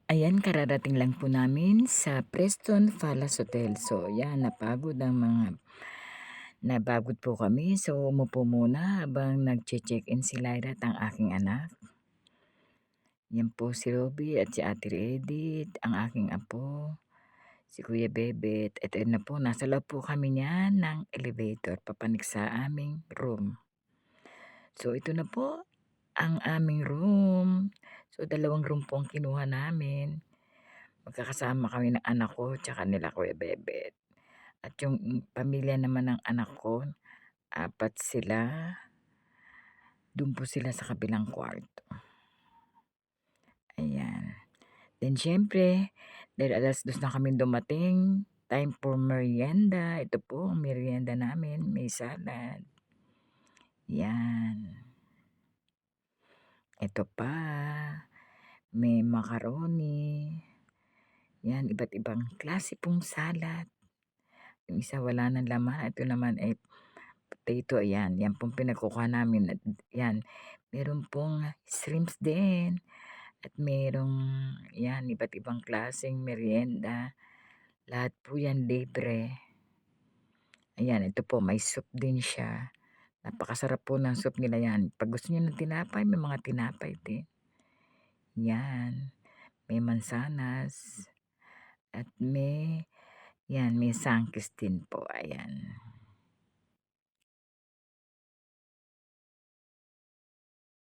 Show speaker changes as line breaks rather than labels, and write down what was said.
Ayan, kararating lang po namin sa Preston Palace Hotel. So, yan, napagod po kami. So, umupo muna habang nagche-check-in si Lyra at ang aking anak. Yan po si Robby at si Ate Edith, ang aking apo, si Kuya Bebet. Ito na po, nasa loob po kami niyan ng elevator, papanik sa aming room. So, ito na po ang aming room. So, dalawang room po ang kinuha namin. Magkakasama kami ng anak ko tsaka nila Kuya Bebet. At yung pamilya naman ng anak ko, apat sila. Doon po sila sa kabilang kwarto. Ayan. Then syempre, dahil 2:00 na kami dumating, time for merienda. Ito po ang merienda namin, may salad. Yan. Ito pa, may macaroni. Yan, iba't ibang klase pong salad. Yung isa wala ng laman, ito naman ay potato, ayan. Yan pong pinagkukuha namin at yan. Meron pong shrimps din at merong yan, iba't ibang klaseng merienda. Lahat po yan libre. Ayan, ito po may soup din siya. Napakasarap po ng soup nila yan. Pag gusto niyo ng tinapay, may mga tinapay din. Yan, may mansanas at may yan, may sangkis din po, ayan.